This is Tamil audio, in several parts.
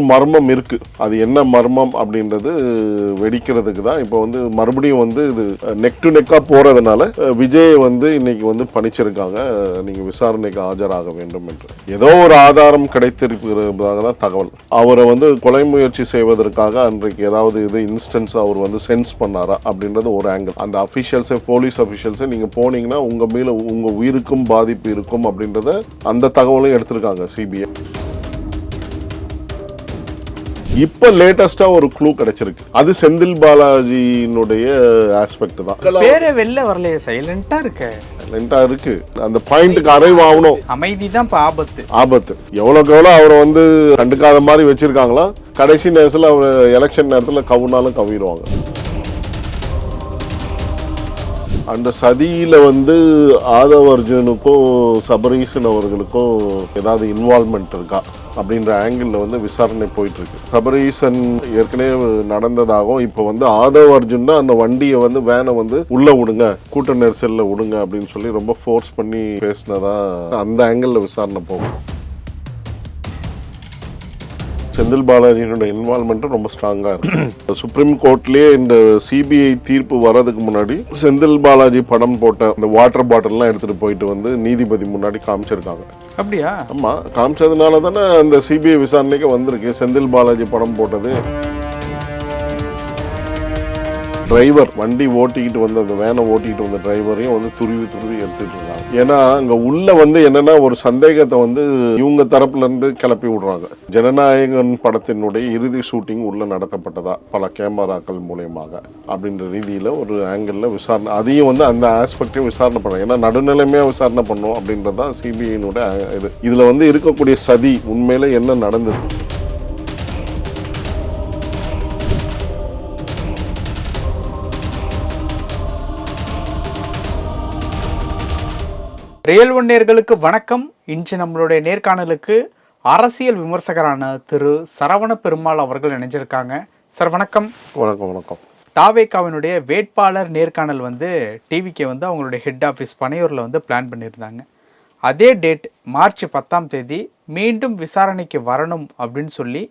மர்மம் இருக்கு. அது என்ன மர்மம் அப்படின்றது வெடிக்கிறதுக்கு தான் இப்போ வந்து மறுபடியும் வந்து இது நெக் டு நெக்கா போறதுனால விஜய் வந்து இன்னைக்கு வந்து பணிச்சிருக்காங்க, நீங்க விசாரணைக்கு ஆஜராக வேண்டும் என்று. ஏதோ ஒரு ஆதாரம் கிடைத்திருப்பதாக தான் தகவல். அவரை வந்து கொலை முயற்சி செய்வதற்காக அன்றைக்கு ஏதாவது இது இன்ஸ்டன்ஸ் அவர் வந்து சென்ஸ் பண்ணாரா அப்படின்றது ஒரு ஆங்கிள். அந்த அபிஷியல்ஸை, போலீஸ் அபிஷியல்ஸை நீங்க போனீங்கன்னா உங்க மேல உங்க உயிருக்கும் பாதிப்பு இருக்கும் அப்படின்றத அந்த தகவலையும் எடுத்திருக்காங்க சிபிஐ. இப்ப லேட்டஸ்டா ஒரு க்ளூ கிடைச்சிருக்கு. அது செந்தில் பாலாஜியினுடைய ஆஸ்பெக்ட் தான். பேரே வெளில வரலையே, சைலண்டா இருக்கு. அந்த பாயிண்ட்க்கு அரைவ் ஆகணும். அமைதி தான் ஆபத்து. எவ்வளவுக்கு எவ்வளவு அவரை வந்து கண்டுக்காத மாதிரி வச்சிருக்காங்களா, கடைசி நேரத்தில் அவர் எலெக்ஷன் நேரத்தில் கவுனாலும் கவிடுவாங்க. அந்த சதியில வந்து ஆதவ் அர்ஜுனுக்கும் சபரீசன் அவர்களுக்கும் ஏதாவது இன்வால்மெண்ட் இருக்கா அப்படின்ற ஆங்கிள் வந்து விசாரணை போயிட்டு இருக்கு. சபரீசன் ஏற்கனவே நடந்ததாகவும் இப்போ வந்து ஆதவ் அர்ஜுன் அந்த வண்டியை வந்து வேனை வந்து உள்ள விடுங்க, கூட்ட நெரிசல்ல விடுங்க அப்படின்னு சொல்லி ரொம்ப ஃபோர்ஸ் பண்ணி பேசினதா அந்த ஆங்கிள் விசாரணை போகும். செந்தில் பாலாஜியினுடைய இன்வால்மெண்ட் ரொம்ப ஸ்ட்ராங்கா இருக்கு. சுப்ரீம் கோர்ட்லயே இந்த சிபிஐ தீர்ப்பு வர்றதுக்கு முன்னாடி செந்தில் பாலாஜி படம் போட்ட இந்த வாட்டர் பாட்டில்லாம் எடுத்துட்டு போயிட்டு வந்து நீதிபதி முன்னாடி காமிச்சிருக்காங்க. அப்படியா? ஆமா, காமிச்சதுனால தானே அந்த சிபிஐ விசாரணைக்கு வந்திருக்கு. செந்தில் பாலாஜி படம் போட்டது டிரைவர், வண்டி ஓட்டிக்கிட்டு வந்து அந்த வேனை ஓட்டிக்கிட்டு வந்த டிரைவரையும் வந்து துருவி எடுத்துட்டு இருக்காங்க. ஏன்னா அங்க உள்ள வந்து என்னன்னா ஒரு சந்தேகத்தை வந்து இவங்க தரப்புல இருந்து கிளப்பி விடுறாங்க. ஜனநாயகன் படத்தினுடைய இறுதி ஷூட்டிங் உள்ள நடத்தப்பட்டதா பல கேமராக்கள் மூலியமாக அப்படின்ற ரீதியில ஒரு ஆங்கிள் விசாரணை, அதையும் வந்து அந்த ஆஸ்பெக்டையும் விசாரணை பண்ணுறாங்க. ஏன்னா நடுநிலைமையா விசாரணை பண்ணும் அப்படின்றதான் சிபிஐனுடைய இது. இதுல வந்து இருக்கக்கூடிய சதி உண்மையில என்ன நடந்தது. ரியல் ஒன் நேயர்களுக்கு வணக்கம். இன்று நம்மளுடைய நேர்காணலுக்கு அரசியல் விமர்சகரான திரு சரவண பெருமாள் அவர்கள் இணைஞ்சிருக்காங்க. சார் வணக்கம். வணக்கம். தாவேகாவினுடைய வேட்பாளர் நேர்காணல் வந்து டிவிக்கு வந்து அவங்களுடைய ஹெட் ஆஃபீஸ் பனையூரில் வந்து பிளான் பண்ணியிருந்தாங்க. அதே டேட் மார்ச் 10 மீண்டும் விசாரணைக்கு வரணும் அப்படின்னு சொல்லி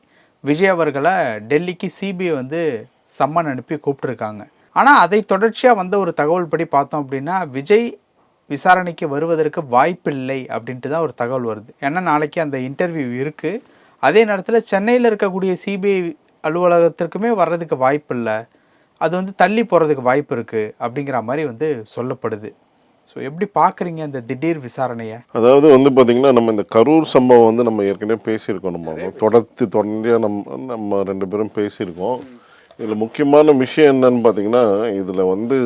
விஜய் அவர்களை டெல்லிக்கு சிபிஐ வந்து சம்மன் அனுப்பி கூப்பிட்டுருக்காங்க. ஆனால் அதை தொடர்ச்சியாக வந்த ஒரு தகவல் படி பார்த்தோம் அப்படின்னா விஜய் விசாரணைக்கு வருவதற்கு வாய்ப்பில்லை அப்படின்ட்டு தான் ஒரு தகவல் வருது. ஏன்னா நாளைக்கு அந்த இன்டர்வியூ இருக்குது. அதே நேரத்தில் சென்னையில் இருக்கக்கூடிய சிபிஐ அலுவலகத்திற்குமே வர்றதுக்கு வாய்ப்பு இல்லை, அது வந்து தள்ளி போகிறதுக்கு வாய்ப்பு இருக்குது அப்படிங்கிற மாதிரி வந்து சொல்லப்படுது. ஸோ எப்படி பார்க்குறீங்க இந்த திடீர் விசாரணையை? அதாவது வந்து பார்த்திங்கன்னா நம்ம இந்த கரூர் சம்பவம் வந்து நம்ம ஏற்கனவே பேசியிருக்கோம். நம்ம தொடர்ந்து நம்ம ரெண்டு பேரும் பேசியிருக்கோம். இதில் முக்கியமான விஷயம் என்னன்னு பார்த்தீங்கன்னா, இதில் வந்து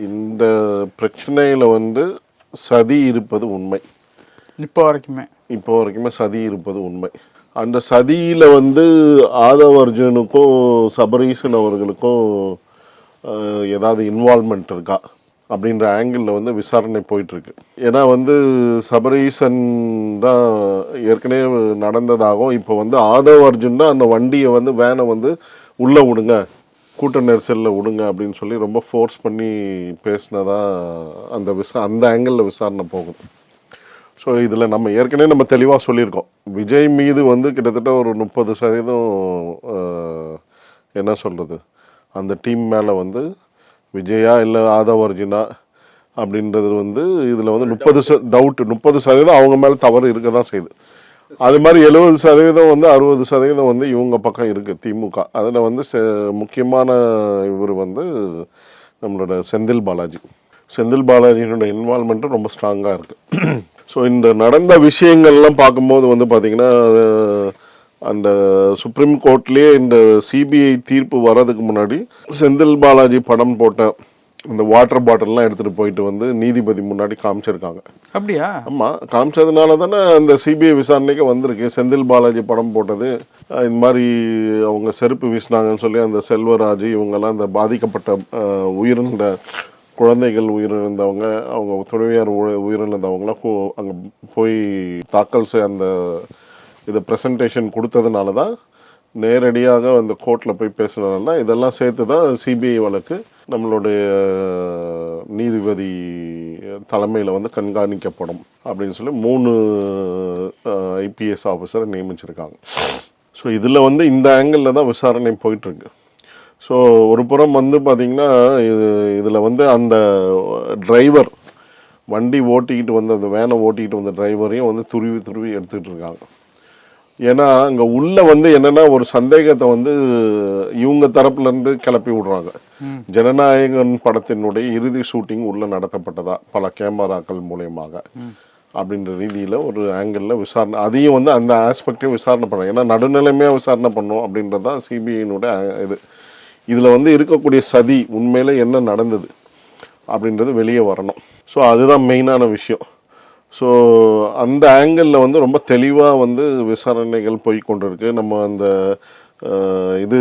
இந்த பிரச்சனையில் வந்து சதி இருப்பது உண்மை. இப்போ வரைக்குமே சதி இருப்பது உண்மை. அந்த சதியில் வந்து ஆதவ் அர்ஜுனுக்கும் சபரீசன் அவர்களுக்கும் ஏதாவது இன்வால்மெண்ட் இருக்கா அப்படின்ற ஆங்கிளில் வந்து விசாரணை போயிட்டுருக்கு. ஏன்னா வந்து சபரீசன் தான் ஏற்கனவே நடந்ததாகவும் இப்போ வந்து ஆதவ் அர்ஜுன் தான் அந்த வண்டியை வந்து வேனை வந்து உள்ளே விடுங்க, கூட்ட நெரிசலில் விடுங்க அப்படின்னு சொல்லி ரொம்ப ஃபோர்ஸ் பண்ணி பேசினதா அந்த ஆங்கிளில் விசாரணை போகுது. ஸோ இதில் நம்ம ஏற்கனவே தெளிவாக சொல்லியிருக்கோம். விஜய் மீது வந்து கிட்டத்தட்ட ஒரு 30% என்ன சொல்கிறது, அந்த டீம் மேலே வந்து விஜயா இல்லை ஆதவ் அர்ஜுனா அப்படின்றது வந்து இதில் வந்து 30% அவங்க மேலே தவறு இருக்க தான் செய்யுது. அது மாதிரி 70% வந்து 60% வந்து இவங்க பக்கம் இருக்குது, திமுக. அதில் வந்து முக்கியமான இவர் வந்து நம்மளோட செந்தில் பாலாஜியினுடைய இன்வால்மெண்ட்டும் ரொம்ப ஸ்ட்ராங்காக இருக்குது. ஸோ இந்த நடந்த விஷயங்கள்லாம் பார்க்கும்போது வந்து பார்த்திங்கன்னா, அந்த சுப்ரீம் கோர்ட்லேயே இந்த சிபிஐ தீர்ப்பு வர்றதுக்கு முன்னாடி செந்தில் பாலாஜி படம் போட்ட இந்த வாட்டர் பாட்டில்லாம் எடுத்துகிட்டு போயிட்டு வந்து நீதிபதி முன்னாடி காமிச்சிருக்காங்க. அப்படியா? ஆமாம், காமிச்சதுனால தானே அந்த சிபிஐ விசாரணைக்கு வந்திருக்கு. செந்தில் பாலாஜி படம் போட்டது, இந்த மாதிரி அவங்க செருப்பு வீசினாங்கன்னு சொல்லி அந்த செல்வராஜ் இவங்கெல்லாம் இந்த பாதிக்கப்பட்ட உயிரிழந்த குழந்தைகள் உயிரிழந்தவங்க, அவங்க துணைவியார் உயிரிழந்தவங்களாம் அங்கே போய் தாக்கல் அந்த இதை ப்ரெசன்டேஷன் கொடுத்ததுனால தான் நேரடியாக அந்த கோர்ட்டில் போய் பேசுனதுனால இதெல்லாம் சேர்த்து தான் சிபிஐ வழக்கு நம்மளுடைய நீதிபதி தலைமையில் வந்து கண்காணிக்கப்படும் அப்படின்னு சொல்லி 3 ஐபிஎஸ் ஆஃபீஸரை நியமிச்சிருக்காங்க. ஸோ இதில் வந்து இந்த ஆங்கிளில் தான் விசாரணை போயிட்டுருக்கு. ஸோ ஒரு புறம் வந்து பார்த்திங்கன்னா இதில் வந்து அந்த டிரைவர் வண்டி ஓட்டிக்கிட்டு வந்த அந்த வேனை ஓட்டிக்கிட்டு வந்த டிரைவரையும் வந்து துருவி எடுத்துக்கிட்டு இருக்காங்க. ஏன்னா அங்கே உள்ள வந்து என்னென்னா ஒரு சந்தேகத்தை வந்து இவங்க தரப்புலேருந்து கிளப்பி விடுறாங்க. ஜனநாயகன் படத்தினுடைய இறுதி ஷூட்டிங் உள்ள நடத்தப்பட்டதா பல கேமராக்கள் மூலியமாக அப்படின்ற ரீதியில் ஒரு ஆங்கிளில் விசாரணை, அதையும் வந்து அந்த ஆஸ்பெக்டையும் விசாரணை பண்ணுறாங்க. ஏன்னா நடுநிலைமையாக விசாரணை பண்ணோம் அப்படின்றது தான் சிபிஐனுடைய இதில் வந்து இருக்கக்கூடிய சதி உண்மையில் என்ன நடந்தது அப்படின்றது வெளியே வரணும். ஸோ அதுதான் மெயினான விஷயம். ஸோ அந்த ஆங்கிளில் வந்து ரொம்ப தெளிவாக வந்து விசாரணைகள் போய் கொண்டு இருக்கு. நம்ம அந்த இது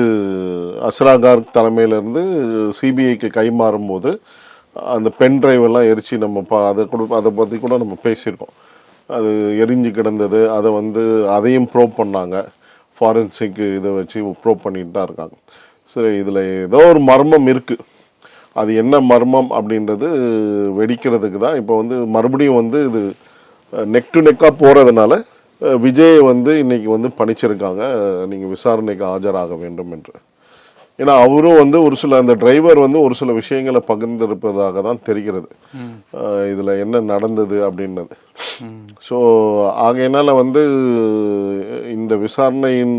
அஸ்ரா கார்க் தலைமையிலேருந்து சிபிஐக்கு கை மாறும்போது அந்த பென் டிரைவ் எல்லாம் எரிச்சு நம்ம அதை பற்றி கூட நம்ம பேசியிருக்கோம். அது எரிஞ்சு கிடந்தது, அதை வந்து அதையும் ப்ரோப் பண்ணாங்க. ஃபாரன்சிக் இதை வச்சு ப்ரோப் பண்ணிட்டு தான் இருக்காங்க. ஸோ இதில் ஏதோ ஒரு மர்மம் இருக்குது. அது என்ன மர்மம் அப்படின்றது வெடிக்கிறதுக்கு தான் இப்போ வந்து மறுபடியும் வந்து இது நெக் டு நெக்காக போகிறதுனால விஜய் வந்து இன்னைக்கு வந்து பணிச்சிருக்காங்க, நீங்கள் விசாரணைக்கு ஆஜராக வேண்டும் என்று. ஏன்னா அவரும் வந்து ஒரு சில அந்த டிரைவர் வந்து ஒரு சில விஷயங்களை பகிர்ந்திருப்பதாக தான் தெரிகிறது இதில் என்ன நடந்தது அப்படின்றது. ஸோ ஆகையினால வந்து இந்த விசாரணையின்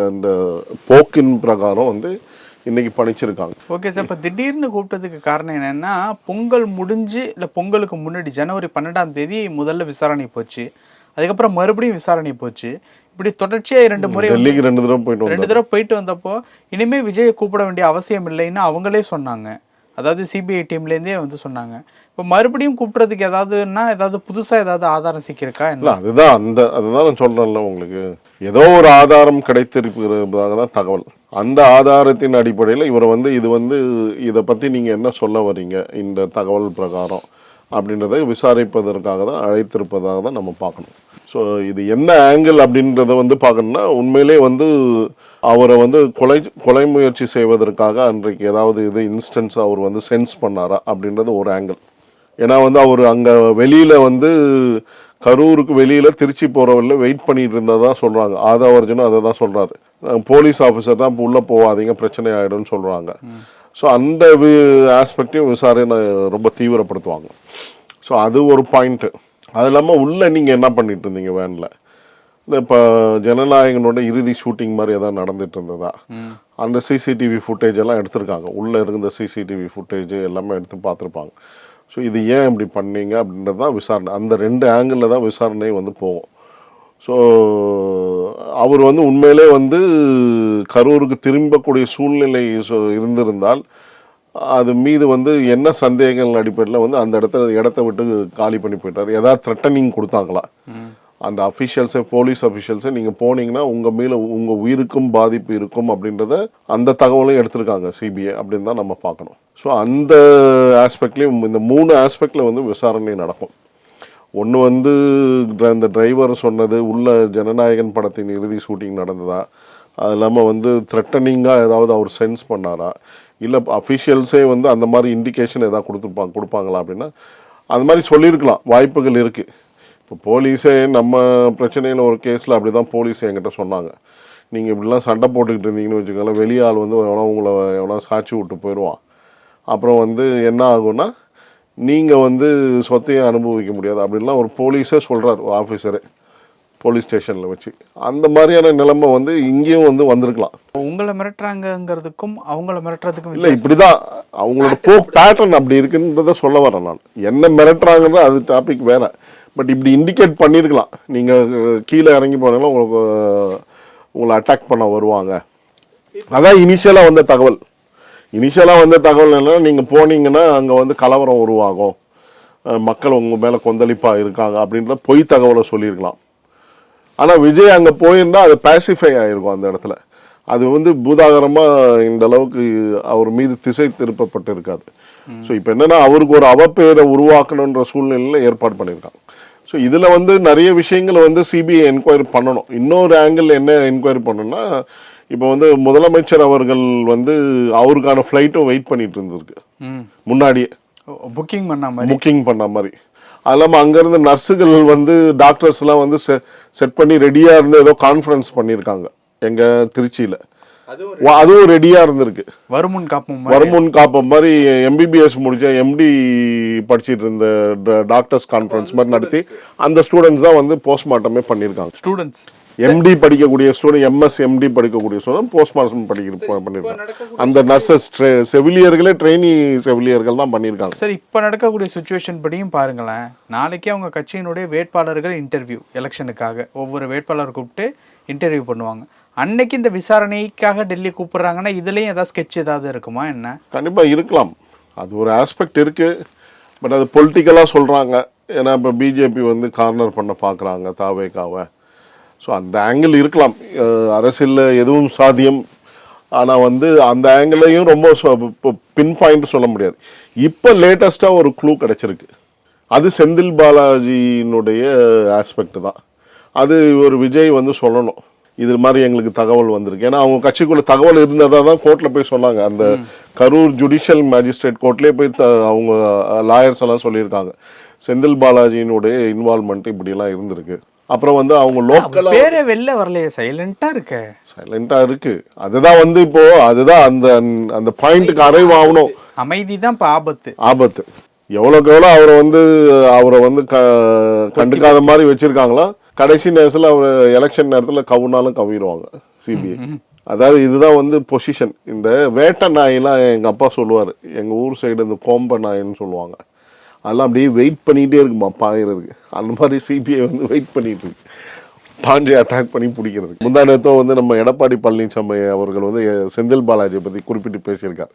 அந்த போக்கின் பிரகாரம் வந்து இன்னைக்கு பணிச்சிருக்காங்க. ஓகே சார், இப்போ திடீர்னு கூப்பிட்டதுக்கு காரணம் என்னன்னா, பொங்கல் முடிஞ்சு இல்லை பொங்கலுக்கு முன்னாடி ஜனவரி 12ஆம் தேதி முதல்ல விசாரணை போச்சு, அதுக்கப்புறம் மறுபடியும் விசாரணை போச்சு. இப்படி தொடர்ச்சியாக 2 முறை டெல்லிக்கு 2 தடவை போயிட்டு வந்தப்போ இனிமேல் விஜயை கூப்பிட வேண்டிய அவசியம் இல்லைன்னு அவங்களே சொன்னாங்க. அதாவது சிபிஐ டீம்லேருந்தே வந்து சொன்னாங்க. இப்போ மறுபடியும் கூப்பிட்றதுக்கு ஏதாவது புதுசாக ஏதாவது ஆதாரம் சிக்கியிருக்கா? இல்லை, அதுதான் நான் சொல்கிறேன்ல உங்களுக்கு, ஏதோ ஒரு ஆதாரம் கிடைத்திருப்பதாக தான் தகவல். அந்த ஆதாரத்தின் அடிப்படையில் இவரை வந்து இதை பற்றி நீங்கள் என்ன சொல்ல வரீங்க இந்த தகவல் பிரகாரம் அப்படின்றத விசாரிப்பதற்காக தான் அழைத்திருப்பதாக தான் நம்ம பார்க்கணும். ஸோ இது என்ன ஆங்கிள் அப்படின்றத வந்து பார்க்கணும்னா, உண்மையிலே வந்து அவரை வந்து கொலை முயற்சி செய்வதற்காக அன்றைக்கு ஏதாவது இன்ஸ்டன்ஸ் அவர் வந்து சென்ஸ் பண்ணாரா அப்படின்றது ஒரு ஆங்கிள். ஏன்னா வந்து அவர் அங்கே வெளியில் வந்து கரூருக்கு வெளியில் திருச்சி போகிறவரில் வெயிட் பண்ணிட்டு இருந்ததா சொல்கிறாங்க. ஆதாவர்ஜனும் அதை தான் சொல்கிறாரு. போலீஸ் ஆஃபீஸர் தான் உள்ளே போகாதீங்க பிரச்சனை ஆகிடும்னு சொல்கிறாங்க. ஸோ அந்த ஆஸ்பெக்டையும் விசாரணை ரொம்ப தீவிரப்படுத்துவாங்க. ஸோ அது ஒரு பாயிண்ட்டு. அது இல்லாமல் உள்ளே நீங்கள் என்ன பண்ணிட்டு இருந்தீங்க வேனில்? இப்போ ஜனநாயகனோட இறுதி ஷூட்டிங் மாதிரி எதாவது நடந்துட்டு இருந்ததா? அந்த சிசிடிவி ஃபுட்டேஜ் எல்லாம் எடுத்திருக்காங்க. உள்ளே இருந்த சிசிடிவி ஃபுட்டேஜ் எல்லாமே எடுத்து பார்த்துருப்பாங்க. ஸோ இது ஏன் இப்படி பண்ணீங்க அப்படின்றது தான் விசாரணை. அந்த 2 ஆங்கிளில் தான் விசாரணை வந்து போகும். ஸோ அவர் வந்து உண்மையிலே வந்து கரூருக்கு திரும்பக்கூடிய சூழ்நிலை இருந்திருந்தால் அது மீது வந்து என்ன சந்தேகங்கள் அடிப்படையில் வந்து அந்த இடத்த விட்டு காலி பண்ணி போயிட்டார். ஏதாவது த்ரெட்டனிங் கொடுத்தாங்களா அந்த அஃபிஷியல்ஸை, போலீஸ் அஃபிஷியல்ஸை, நீங்கள் போனீங்கன்னா உங்கள் உயிருக்கும் பாதிப்பு இருக்கும் அப்படின்றத அந்த தகவலையும் எடுத்திருக்காங்க சிபிஐ அப்படின்னு தான் நம்ம பார்க்கணும். ஸோ அந்த ஆஸ்பெக்ட்லேயும் இந்த 3 ஆஸ்பெக்டில் வந்து விசாரணை நடக்கும். ஒன்று வந்து இந்த டிரைவர் சொன்னது உள்ள ஜனநாயகன் படத்தின் இறுதி ஷூட்டிங் நடந்ததா, அது இல்லாமல் வந்து த்ரெட்டனிங்காக ஏதாவது அவர் சென்ஸ் பண்ணாரா, இல்லை அஃபிஷியல்ஸே வந்து அந்த மாதிரி இண்டிகேஷன் ஏதாவது கொடுப்பாங்களா அப்படின்னா அந்த மாதிரி சொல்லியிருக்கலாம், வாய்ப்புகள் இருக்குது. இப்போ போலீஸே நம்ம பிரச்சனையில் ஒரு கேஸில் அப்படி தான் போலீஸ் என்கிட்ட சொன்னாங்க, நீங்கள் இப்படிலாம் சண்டை போட்டுக்கிட்டு இருந்தீங்கன்னு வச்சுக்கோங்களேன், வெளியால் வந்து எவனோ சாட்சி விட்டு போயிடுவான், அப்புறம் வந்து என்ன ஆகும்னா நீங்கள் வந்து சொத்தையும் அனுபவிக்க முடியாது அப்படின்லாம் ஒரு போலீஸே சொல்கிறார், ஆஃபீஸரே போலீஸ் ஸ்டேஷனில் வச்சு. அந்த மாதிரியான நிலைமை வந்து இங்கேயும் வந்து வந்திருக்கலாம். உங்களை மிரட்டுறாங்கிறதுக்கும் அவங்கள மிரட்டுறதுக்கும் இல்லை, இப்படி தான் அவங்களோட பேட்டர்ன் அப்படி இருக்குன்றத சொல்ல வரேன் நான். என்ன மிரட்டுறாங்கிறது அது டாபிக் வேறு. பட் இப்படி இண்டிகேட் பண்ணியிருக்கலாம், நீங்கள் கீழே இறங்கி போனாலும் உங்களை அட்டாக் பண்ண வருவாங்க. அதான் இனிஷியலாக வந்த தகவல். இனிஷியலாக வந்த தகவல் என்னன்னா, நீங்கள் போனீங்கன்னா அங்கே வந்து கலவரம் உருவாகும், மக்கள் உங்கள் மேலே கொந்தளிப்பாக இருக்காங்க அப்படின்ற பொய் தகவலை சொல்லியிருக்கலாம். ஆனால் விஜய் அங்கே போயிருந்தால் அது பேசிஃபை ஆகிருக்கும் அந்த இடத்துல. அது வந்து பூதாகரமாக இந்த அளவுக்கு அவர் மீது திசை திருப்பப்பட்டு இருக்காது. ஸோ இப்போ என்னென்னா அவருக்கு ஒரு அவப்பெயரை உருவாக்கணுன்ற சூழ்நிலையில் ஏற்பாடு பண்ணியிருக்காங்க. ஸோ இதில் வந்து நிறைய விஷயங்களை வந்து சிபிஐ என்கொயரி பண்ணணும். இன்னொரு ஆங்கிள் என்ன என்கொயரி பண்ணணும்னா, இப்போ வந்து முதலமைச்சர் அவர்கள் வந்து அவருக்கான ஃப்ளைட்டும் வெயிட் பண்ணிட்டு இருந்திருக்கு முன்னாடியே, புக்கிங் பண்ண மாதிரி. அது இல்லாமல் அங்கேருந்து நர்ஸுகள் வந்து டாக்டர்ஸ்லாம் வந்து செட் பண்ணி ரெடியாக இருந்து ஏதோ கான்ஃபரன்ஸ் பண்ணியிருக்காங்க எங்கள் திருச்சியில். அதுவும் ரெடியாக இருந்திருக்கு. வருமுன் காப்போம் வருமுன் காப்போம் மாதிரி எம்பிபிஎஸ் முடிச்ச எம்டி படிச்சிட்டு இருந்த டாக்டர்ஸ் கான்ஃபரன்ஸ் மாதிரி நடத்தி அந்த ஸ்டூடெண்ட்ஸ் தான் வந்து போஸ்ட்மார்ட்டமே பண்ணியிருக்காங்க. ஸ்டூடெண்ட்ஸ் எம்டி படிக்கக்கூடிய ஸ்டூடெண்ட், எம்எஸ் எம்டி படிக்கக்கூடிய ஸ்டூடெண்ட் போஸ்ட்மார்ட்டம் பண்ணியிருக்காங்க. அந்த நர்சஸ் செவிலியர்களே ட்ரெயினி செவிலியர்கள் தான் பண்ணியிருக்காங்க. சார், இப்போ நடக்கக்கூடிய சுச்சுவேஷன் படியும் பாருங்களேன். நாளைக்கே அவங்க கட்சியினுடைய வேட்பாளர்கள் இன்டர்வியூ எலெக்ஷனுக்காக ஒவ்வொரு வேட்பாளர் கூப்பிட்டு இன்டர்வியூ பண்ணுவாங்க. அன்னைக்கு இந்த விசாரணைக்காக டெல்லி கூப்பிடுறாங்கன்னா இதுலேயும் ஏதாவது ஸ்கெட்ச் ஏதாவது இருக்குமா என்ன? கண்டிப்பாக இருக்கலாம். அது ஒரு ஆஸ்பெக்ட் இருக்குது. பட் அது பொலிட்டிக்கலாக சொல்கிறாங்க. ஏன்னா இப்போ பிஜேபி வந்து கார்னர் பண்ண பார்க்குறாங்க தாவேக்காவை. ஸோ அந்த ஆங்கிள் இருக்கலாம். அரசியலில் எதுவும் சாத்தியம். ஆனால் வந்து அந்த ஆங்கிளையும் ரொம்ப பின் பாயிண்ட் சொல்ல முடியாது. இப்போ லேட்டஸ்ட்டாக ஒரு க்ளூ கிடச்சிருக்கு. அது செந்தில் பாலாஜியினுடைய ஆஸ்பெக்ட் தான். அது ஒரு விஜய் வந்து சொல்லணும், இது மாதிரி எங்களுக்கு தகவல் வந்திருக்கு. ஏன்னா அவங்க கட்சிக்குள்ள தகவல் இருந்ததாக தான் கோர்ட்டில் போய் சொன்னாங்க. அந்த கரூர் ஜுடிஷியல் மேஜிஸ்ட்ரேட் கோர்ட்லேயே போய் அவங்க லாயர்ஸ் எல்லாம் சொல்லியிருக்காங்க செந்தில் பாலாஜியினுடைய இன்வால்மெண்ட் இப்படியெல்லாம் இருந்திருக்கு. அப்புறம் வந்து அவங்க லோக்கலா பேரே வெளில வரலையே, சைலண்டா இருக்கு. அதுதான் வந்து இப்போ அதுதான் அந்த அந்த பாயிண்ட்டுக்கு அரைவ் ஆகணும். அமைதி தான் இப்போ ஆபத்து. எவ்வளோக்கு எவ்வளோ அவரை வந்து கண்டுக்காத மாதிரி வச்சிருக்காங்களோ கடைசி நேரத்தில் அவர் எலெக்ஷன் நேரத்தில் கவுனாலும் கவிடுவாங்க சிபிஐ. அதாவது இதுதான் வந்து பொசிஷன். இந்த வேட்டை நாயெல்லாம் எங்கள் அப்பா சொல்லுவார், எங்கள் ஊர் சைடு இந்த கோம்ப நாயின்னு சொல்லுவாங்க. அதெல்லாம் அப்படியே வெயிட் பண்ணிகிட்டே இருக்குமா பாயிறதுக்கு. அந்த மாதிரி சிபிஐ வந்து வெயிட் பண்ணிட்டு இருக்கு, பாண்டி அட்டாக் பண்ணி பிடிக்கிறதுக்கு. முந்தா நேரத்தோ வந்து நம்ம எடப்பாடி பழனிசாமி அவர்கள் வந்து செந்தில் பாலாஜியை பற்றி குறிப்பிட்டு பேசியிருக்கார்.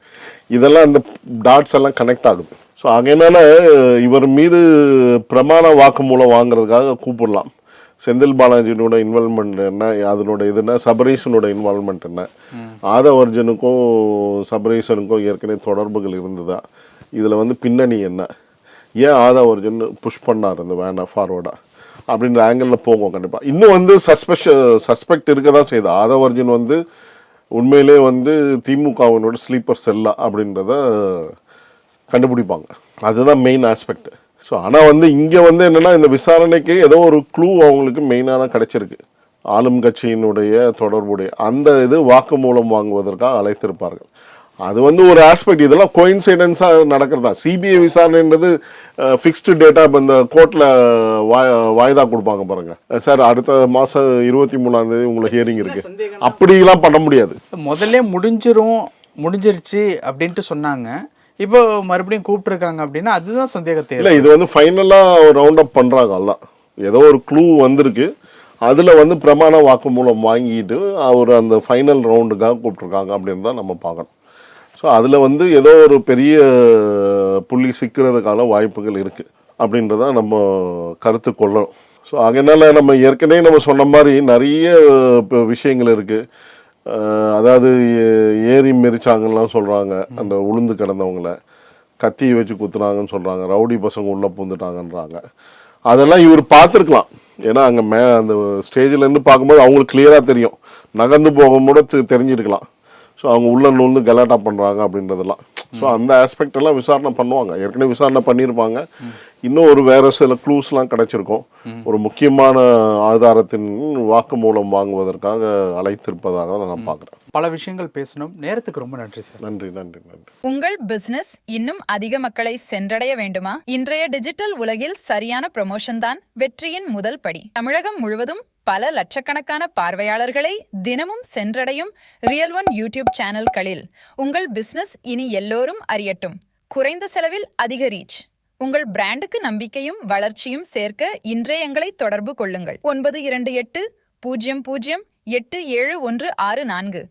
இதெல்லாம் இந்த டாட்ஸ் எல்லாம் கனெக்ட் ஆகுது. ஸோ அதனால இவர் மீது பிரமாண வாக்குமூலம் வாங்குறதுக்காக கூப்பிடலாம். செந்தில் பாலாஜியோட இன்வால்மெண்ட் என்ன, அதனோட இதுனா சபரீஷனோட இன்வால்மெண்ட் என்ன, ஆதவர்ஜனுக்கும் சபரீஷனுக்கும் ஏற்கனவே தொடர்புகள் இருந்ததா, இதில் வந்து பின்னணி என்ன, ஏன் ஆதவர்ஜன் புஷ் பண்ணார் இந்த வேனை ஃபார்வர்டா அப்படின்ற ஆங்கிளில் போகும். கண்டிப்பாக இன்னும் வந்து சஸ்பெக்ட் இருக்க தான் செய்யுது. ஆதவர்ஜன் வந்து உண்மையிலே வந்து திமுகவினோட ஸ்லீப்பர் செல்லா அப்படின்றத கண்டுபிடிப்பாங்க. அதுதான் மெயின் ஆஸ்பெக்ட். ஸோ ஆனால் வந்து இங்கே வந்து என்னென்னா இந்த விசாரணைக்கு ஏதோ ஒரு க்ளூ அவங்களுக்கு மெயினான கிடைச்சிருக்கு. ஆளும் கட்சியினுடைய தொடர்புடைய அந்த இது வாக்குமூலம் வாங்குவதற்காக அழைத்திருப்பார்கள். அது வந்து ஒரு ஆஸ்பெக்ட். இதெல்லாம் கோயின்சிடென்ஸாக நடக்கிறதா. சிபிஐ விசாரணைன்றது ஃபிக்ஸ்டு டேட்டா. இப்போ இந்த கோர்ட்டில் வாய்தா கொடுப்பாங்க பாருங்க, சார் அடுத்த மாதம் 23ஆம் தேதி உங்களுக்கு ஹியரிங் இருக்கு, அப்படிலாம் பண்ண முடியாது. முதல்ல முடிஞ்சிருச்சு அப்படின்ட்டு சொன்னாங்க. இப்போ மறுபடியும் கூப்பிட்டுருக்காங்க அப்படின்னா அதுதான் சந்தேகத்தை. இல்லை, இது வந்து ஃபைனலாக ரவுண்ட் அப் பண்ணுறாங்க. எல்லாம் ஏதோ ஒரு க்ளூ வந்திருக்கு. அதில் வந்து பிரமாண வாக்குமூலம் வாங்கிட்டு அவர் அந்த ஃபைனல் ரவுண்டுக்காக கூப்பிட்ருக்காங்க அப்படின்னு தான் நம்ம பார்க்கணும். ஸோ அதில் வந்து ஏதோ ஒரு பெரிய புள்ளி சிக்கிறதுக்கான வாய்ப்புகள் இருக்குது அப்படின்றத நம்ம கருத்து கொள்ளணும். ஸோ அதனால நம்ம ஏற்கனவே நம்ம சொன்ன மாதிரி நிறைய விஷயங்கள் இருக்குது. அதாவது ஏரி மெரிச்சாங்கலாம் சொல்கிறாங்க, அந்த உளுந்து கிடந்தவங்கள கத்தி வச்சு குத்துனாங்கன்னு சொல்கிறாங்க, ரவுடி பசங்க உள்ளே பூந்துட்டாங்கன்றாங்க. அதெல்லாம் இவர் பார்த்துருக்கலாம். ஏன்னா அங்கே அந்த ஸ்டேஜில் பார்க்கும்போது அவங்களுக்கு கிளியராக தெரியும், நகர்ந்து போகும்போது தெரிஞ்சிருக்கலாம். ஸோ அவங்க உள்ள நூல்ந்து கலாட்டா பண்ணுறாங்க அப்படின்றதெல்லாம். ஸோ அந்த ஆஸ்பெக்ட் எல்லாம் விசாரணை பண்ணுவாங்க. ஏற்கனவே விசாரணை பண்ணியிருப்பாங்க. இன்னும் ஒரு வேற சில க்ளூஸ்லாம் கிடைச்சிருக்கும். ஒரு முக்கியமான ஆதாரத்தின் வாக்குமூலம் வாங்குவதற்காக அழைத்திருப்பதாக நான் பார்க்குறேன். பல விஷயங்கள் பேசணும். நேரத்துக்கு ரொம்ப நன்றி சார். நன்றி நன்றி நன்றி. உங்கள் பிசினஸ் இன்னும் அதிக மக்களை சென்றடைய வேண்டுமா? இன்றைய டிஜிட்டல் உலகில் சரியான ப்ரமோஷன் தான் வெற்றியின் முதல் படி. தமிழகம் முழுவதும் பல லட்சக்கணக்கான பார்வையாளர்களை தினமும் சென்றடையும் ரியல் ஒன் யூடியூப் சேனல்களில் உங்கள் பிசினஸ் இனி எல்லோரும் அறியட்டும். குறைந்த செலவில் அதிக ரீச். உங்கள் பிராண்டுக்கு நம்பிக்கையும் வளர்ச்சியும் சேர்க்க இன்றே எங்களை தொடர்பு கொள்ளுங்கள். 9280087164.